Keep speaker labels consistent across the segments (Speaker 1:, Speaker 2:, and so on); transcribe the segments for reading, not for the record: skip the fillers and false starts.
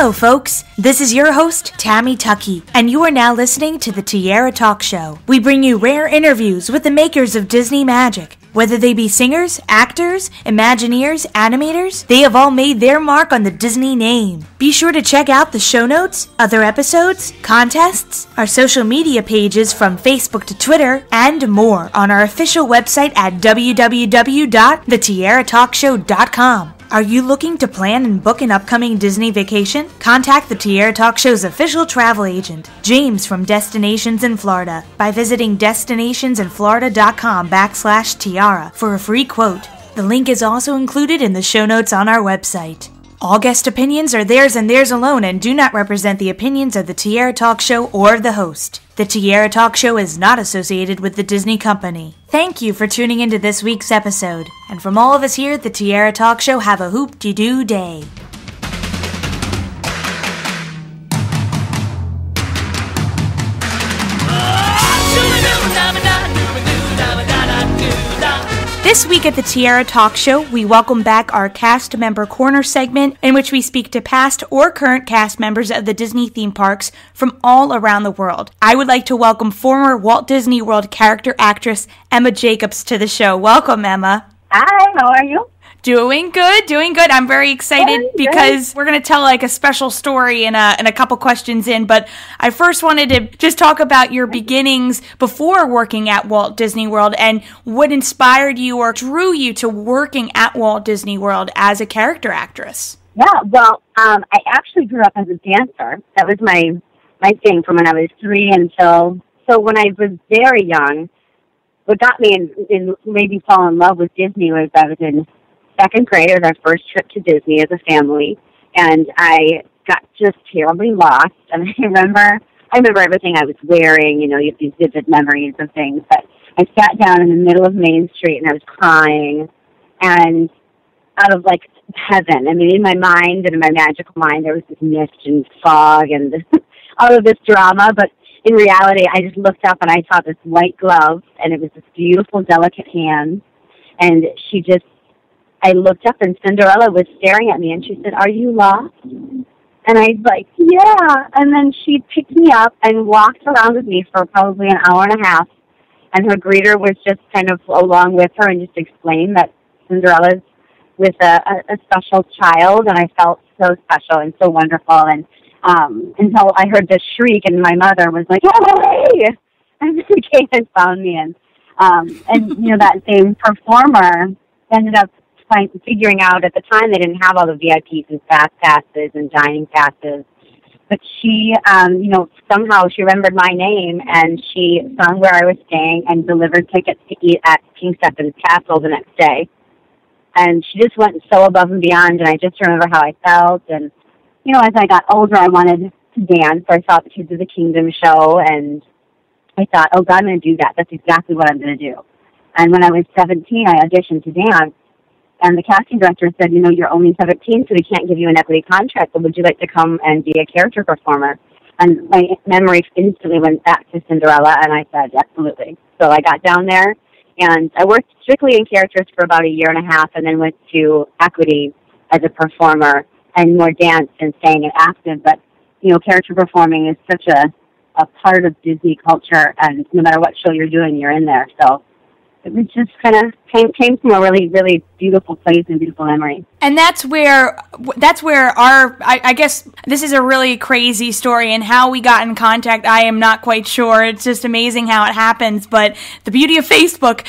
Speaker 1: Hello, folks. This is your host, Tammy Tuckey, and you are now listening to the Tiara Talk Show. We bring you rare interviews with the makers of Disney magic. Whether they be singers, actors, Imagineers, animators, they have all made their mark on the Disney name. Be sure to check out the show notes, other episodes, contests, our social media pages from Facebook to Twitter, and more on our official website at www.thetiaratalkshow.com. Are you looking to plan and book an upcoming Disney vacation? Contact the Tiara Talk Show's official travel agent, James from Destinations in Florida, by visiting destinationsinflorida.com/tiara for a free quote. The link is also included in the show notes on our website. All guest opinions are theirs and theirs alone and do not represent the opinions of the Tiara Talk Show or the host. The Tiara Talk Show is not associated with the Disney Company. Thank you for tuning into this week's episode. And from all of us here at the Tiara Talk Show, have a hoop-de-doo day. This week at the Tiara Talk Show, we welcome back our Cast Member Corner segment, in which we speak to past or current cast members of the Disney theme parks from all around the world. I would like to welcome former Walt Disney World character actress Emma Jacobs to the show. Welcome, Emma.
Speaker 2: Hi, how are you?
Speaker 1: Doing good. I'm very excited because we're going to tell like a special story and a couple questions in, but I first wanted to just talk about your beginnings before working at Walt Disney World and what inspired you or drew you to working at Walt Disney World as a character actress.
Speaker 2: Yeah, well, I actually grew up as a dancer. That was my thing from when I was 3 until, so when I was very young, what got me in made me fall in love with Disney was I was in second grade. It was our first trip to Disney as a family, and I got just terribly lost. And I remember everything I was wearing. You know, you have these vivid memories of things. But I sat down in the middle of Main Street, and I was crying, and out of like heaven. I mean, in my mind and in my magical mind, there was this mist and fog and all of this drama. But in reality, I just looked up and I saw this white glove, and it was this beautiful, delicate hand, and I looked up and Cinderella was staring at me and she said, "Are you lost?" And I was like, "Yeah." And then she picked me up and walked around with me for probably an hour and a half. And her greeter was just kind of along with her and just explained that Cinderella's with a special child. And I felt so special and so wonderful. And until I heard this shriek and my mother was like, "Hey!" And she came and found me. And you know, that same performer ended up figuring out at the time they didn't have all the VIPs and fast passes and dining passes, but she, you know, somehow she remembered my name and she found where I was staying and delivered tickets to eat at King Stephen's Castle the next day. And she just went so above and beyond, and I just remember how I felt. And, you know, as I got older, I wanted to dance, so I saw the Kids of the Kingdom show, and I thought, oh, God, I'm going to do that. That's exactly what I'm going to do. And when I was 17, I auditioned to dance. And the casting director said, you know, you're only 17, so we can't give you an equity contract, but would you like to come and be a character performer? And my memory instantly went back to Cinderella, and I said, absolutely. So I got down there, and I worked strictly in characters for about a year and a half, and then went to equity as a performer and more dance and staying active. But, you know, character performing is such a part of Disney culture, and no matter what show you're doing, you're in there. So it was just kind of came from a really, really beautiful place and beautiful memory.
Speaker 1: And that's where I guess this is a really crazy story, and how we got in contact, I am not quite sure. It's just amazing how it happens. But the beauty of Facebook,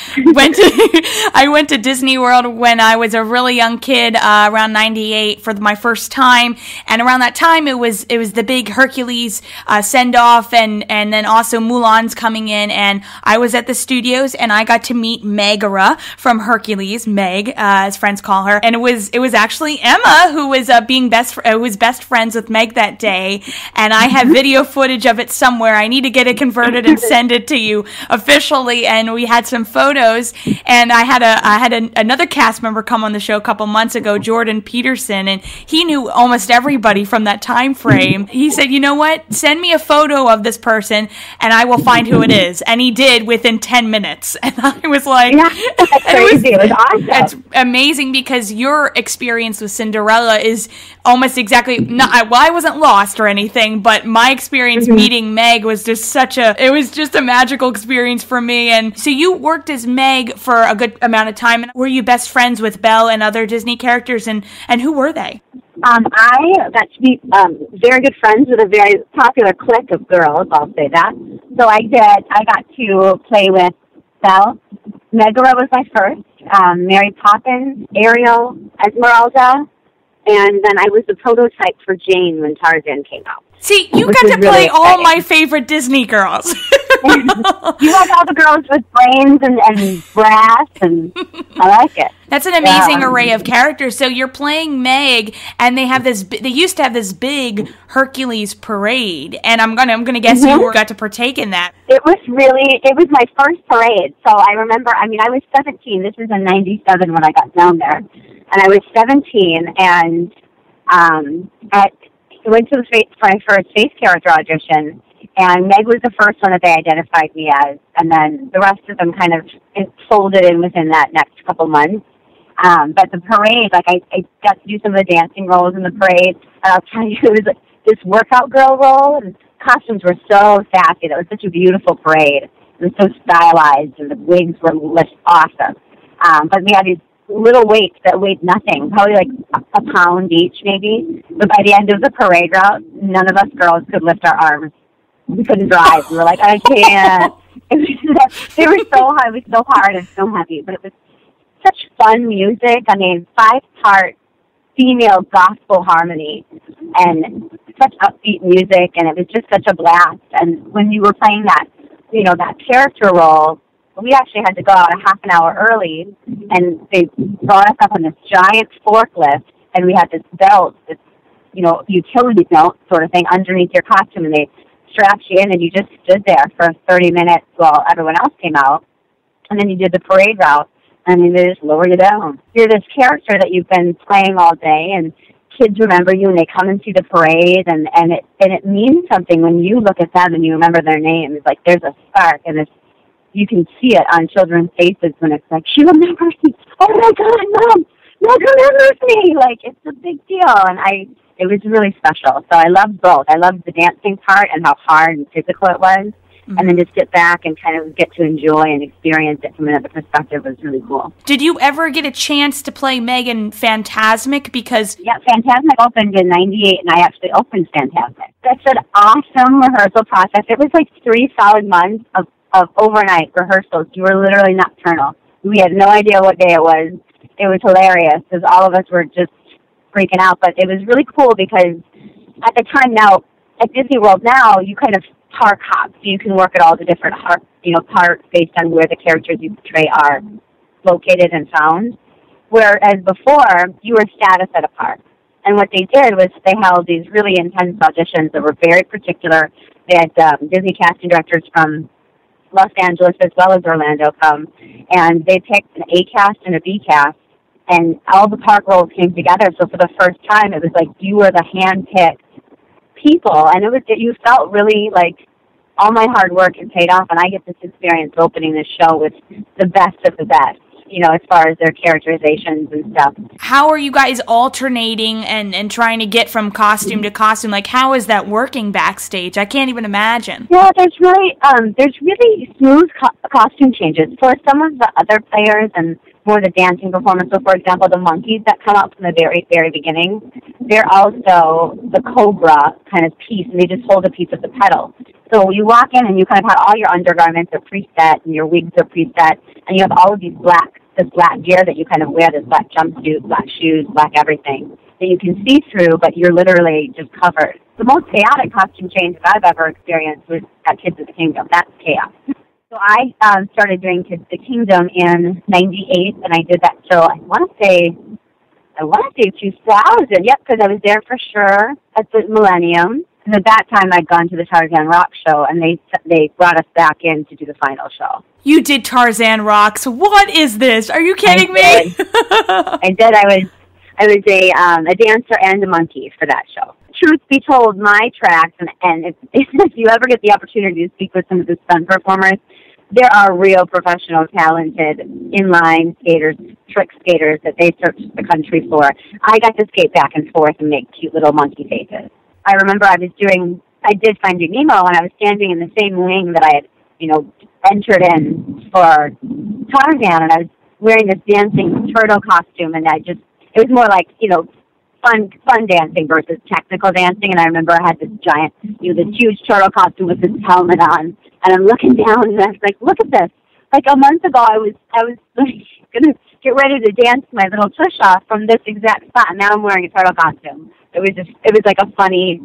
Speaker 1: I went to Disney World when I was a really young kid, around 98 for my first time. And around that time, it was the big Hercules send off, and then also Mulan's coming in, and I was at the studios and I got to meet Megara from Hercules, Meg, as friends call her, and it was actually Emma who was best friends with Meg that day, and I have video footage of it somewhere. I need to get it converted and send it to you officially. And we had some photos, and I had another cast member come on the show a couple months ago, Jordan Peterson, and he knew almost everybody from that time frame. He said, you know what, send me a photo of this person and I will find who it is, and he did within 10 minutes. And I was like,
Speaker 2: yeah, that's crazy. It was awesome.
Speaker 1: It's amazing because your experience with Cinderella is almost exactly not. Well, I wasn't lost or anything, but my experience meeting Meg was just it was just a magical experience for me. And so you worked as Meg for a good amount of time. Were you best friends with Belle and other Disney characters, and who were they?
Speaker 2: I got to be very good friends with a very popular clique of girls, I'll say that. So I got to play with Belle. Megara was my first. Mary Poppins, Ariel, Esmeralda, and then I was the prototype for Jane when Tarzan came out.
Speaker 1: See, you got to play all my favorite Disney girls.
Speaker 2: You like all the girls with brains and brass, and I like it.
Speaker 1: That's an amazing array of characters. So you're playing Meg, and they used to have this big Hercules parade, and I'm gonna guess you got to partake in that.
Speaker 2: It was my first parade. So I remember, I was 17. This was in '97 when I got down there, and I was 17, and I went to my first face character audition. And Meg was the first one that they identified me as, and then the rest of them kind of folded in within that next couple months. But the parade, I got to do some of the dancing roles in the parade, and I'll tell you, it was this workout girl role, and costumes were so sassy. That was such a beautiful parade. It was so stylized, and the wigs were awesome. But we had these little weights that weighed nothing, probably like a pound each maybe. But by the end of the parade route, none of us girls could lift our arms. We couldn't drive. We were like, I can't. They were so high. It was so hard and so heavy. But it was such fun music. 5-part female gospel harmony and such upbeat music. And it was just such a blast. And when you were playing that character role, we actually had to go out a half an hour early. And they brought us up on this giant forklift. And we had this belt, this, utility belt sort of thing underneath your costume. And they strapped you in, and you just stood there for 30 minutes while everyone else came out. And then you did the parade route, and they just lower you down. You're this character that you've been playing all day, and kids remember you, and they come and see the parade, and it means something when you look at them and you remember their name. It's like there's a spark, and you can see it on children's faces when it's like, she remembers me. Oh my God, Mom remembers me. Like, it's a big deal, and it was really special. So I loved both. I loved the dancing part and how hard and physical it was. And then just sit back and kind of get to enjoy and experience it from another perspective was really cool.
Speaker 1: Did you ever get a chance to play Meg in Fantasmic?
Speaker 2: Yeah, Fantasmic opened in '98, and I actually opened Fantasmic. That's an awesome rehearsal process. It was like 3 solid months of overnight rehearsals. You were literally nocturnal. We had no idea what day it was. It was hilarious because all of us were just freaking out, but it was really cool because at the time now, at Disney World now, you kind of park hop, so you can work at all the different parks based on where the characters you portray are located and found. Whereas before, you were status at a park. And what they did was they held these really intense auditions that were very particular. They had Disney casting directors from Los Angeles as well as Orlando come, and they picked an A cast and a B cast. And all the park roles came together. So for the first time, it was like you were the hand-picked people. And you felt really like all my hard work had paid off. And I get this experience opening this show with the best of the best, as far as their characterizations and stuff.
Speaker 1: How are you guys alternating and trying to get from costume to costume? Like, how is that working backstage? I can't even imagine.
Speaker 2: Yeah, there's really smooth costume changes. For some of the other players and more the dancing performance. So, for example, the monkeys that come out from the very, very beginning, they're also the cobra kind of piece, and they just hold a piece of the petal. So you walk in, and you kind of have all your undergarments are preset, and your wigs are preset, and you have all of this black gear that you kind of wear, this black jumpsuit, black shoes, black everything, that you can see through, but you're literally just covered. The most chaotic costume change that I've ever experienced was at Kids of the Kingdom. That's chaos. So I started doing Kids of the Kingdom in '98, and I did that till I want to say 2000. Yep, because I was there for sure at the Millennium. And at that time, I'd gone to the Tarzan Rocks show, and they brought us back in to do the final show.
Speaker 1: You did Tarzan Rocks. What is this? Are you kidding me?
Speaker 2: I did. I was a dancer and a monkey for that show. Truth be told, my tracks, and if you ever get the opportunity to speak with some of the stunt performers, there are real professional, talented inline skaters, trick skaters that they search the country for. I got to skate back and forth and make cute little monkey faces. I remember I did Finding Nemo, and I was standing in the same wing that I had, entered in for Tarzan, and I was wearing this dancing turtle costume, and it was more like, fun dancing versus technical dancing. And I remember I had this giant, this huge turtle costume with this helmet on, and I'm looking down, and I was like, look at this. Like a month ago, I was like, gonna get ready to dance my little tush off from this exact spot, and now I'm wearing a turtle costume. It was like a funny,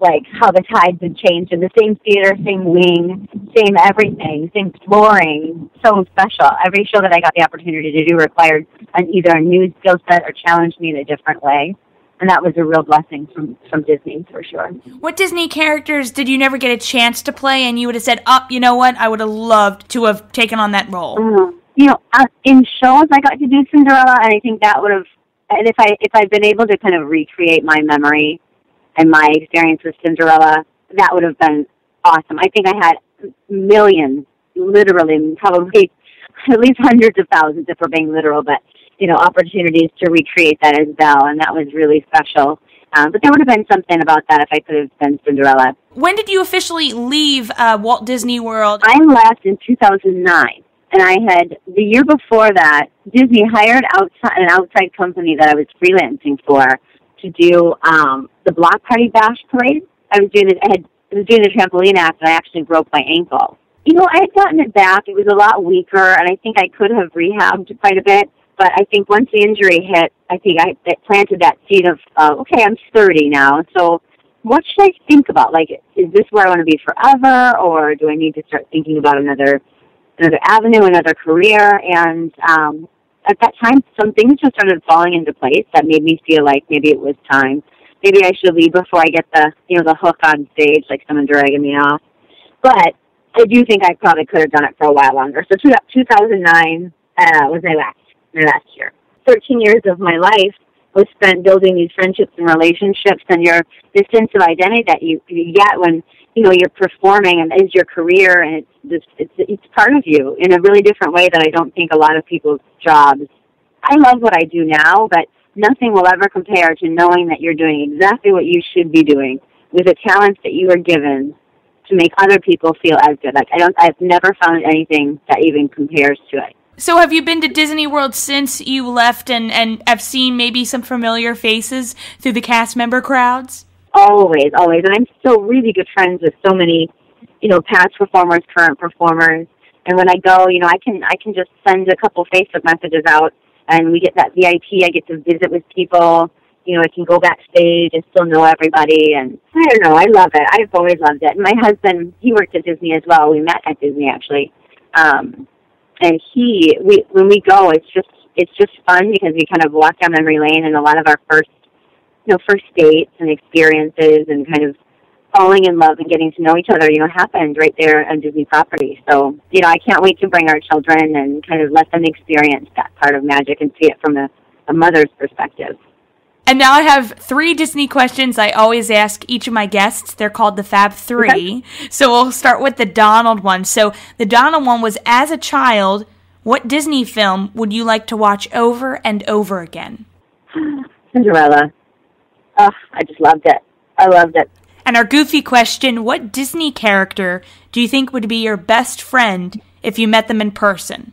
Speaker 2: like how the tides had changed in the same theater, same wing, same everything, same flooring. So special. Every show that I got the opportunity to do required either a new skill set or challenged me in a different way. And that was a real blessing from Disney, for sure.
Speaker 1: What Disney characters did you never get a chance to play, and you would have said, you know what, I would have loved to have taken on that role?
Speaker 2: In shows, I got to do Cinderella, and I think that would have, and if I'd been able to kind of recreate my memory and my experience with Cinderella, that would have been awesome. I think I had millions, literally, probably at least hundreds of thousands, if we're being literal, but opportunities to recreate that as Belle, and that was really special. But there would have been something about that if I could have been Cinderella.
Speaker 1: When did you officially leave Walt Disney World?
Speaker 2: I left in 2009, and the year before that, Disney hired an outside company that I was freelancing for to do the Block Party Bash Parade. I was doing the trampoline act, and I actually broke my ankle. I had gotten it back. It was a lot weaker, and I think I could have rehabbed quite a bit. But I think once the injury hit, I think it planted that seed of, okay, I'm 30 now, so what should I think about? Like, is this where I want to be forever, or do I need to start thinking about another avenue, another career? And at that time, some things just started falling into place that made me feel like maybe it was time. Maybe I should leave before I get the hook on stage, like someone dragging me off. But I do think I probably could have done it for a while longer. So 2009 was my last year. 13 years of my life was spent building these friendships and relationships, and this sense of identity that you get when you're performing and is your career, and it's part of you in a really different way that I don't think a lot of people's jobs. I love what I do now, but nothing will ever compare to knowing that you're doing exactly what you should be doing with the talents that you are given to make other people feel as good. Like I've never found anything that even compares to it.
Speaker 1: So have you been to Disney World since you left and have seen maybe some familiar faces through the cast member crowds?
Speaker 2: Always. And I'm still really good friends with so many, past performers, current performers. And when I go, I can just send a couple Facebook messages out, and we get that VIP. I get to visit with people. I can go backstage and still know everybody. And I don't know. I love it. I've always loved it. And my husband, he worked at Disney as well. We met at Disney, actually. And when we go, it's just fun because we kind of walk down memory lane, and a lot of our first dates and experiences and kind of falling in love and getting to know each other, happened right there on Disney property. So, I can't wait to bring our children and kind of let them experience that part of magic and see it from a mother's perspective.
Speaker 1: And now I have 3 Disney questions I always ask each of my guests. They're called the Fab 3. Okay. So we'll start with the Donald one. So the Donald one was, as a child, what Disney film would you like to watch over and over again?
Speaker 2: Cinderella. Oh, I just loved it. I loved it.
Speaker 1: And our goofy question, what Disney character do you think would be your best friend if you met them in person?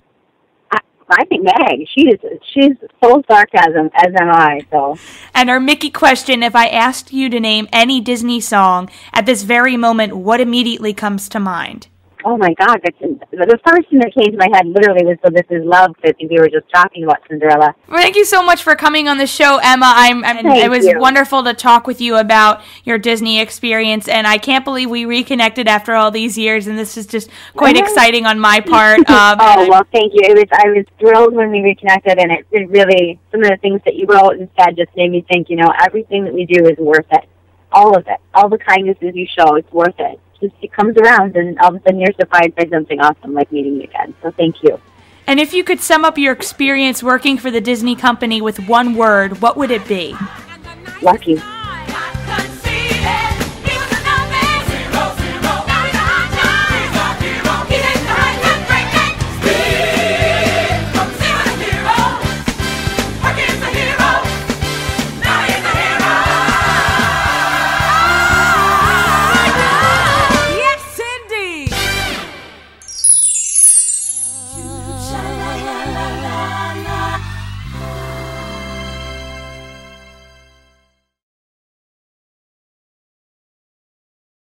Speaker 2: I think Meg. She's full sarcasm, as am I. So. And
Speaker 1: our Mickey question, if I asked you to name any Disney song at this very moment, what immediately comes to mind?
Speaker 2: Oh my God! The first thing that came to my head literally was "So This Is Love." I think we were just talking about Cinderella.
Speaker 1: Well, thank you so much for coming on the show, Emma. It was wonderful to talk with you about your Disney experience, and I can't believe we reconnected after all these years. And this is just quite exciting on my part.
Speaker 2: Well, thank you. I was thrilled when we reconnected, and it really, some of the things that you wrote and said just made me think. Everything that we do is worth it. All of it, all the kindnesses you show, it's worth it. It comes around, and all of a sudden you're surprised by something awesome like meeting you again. So thank you.
Speaker 1: And if you could sum up your experience working for the Disney company with one word, what would it be?
Speaker 2: Lucky.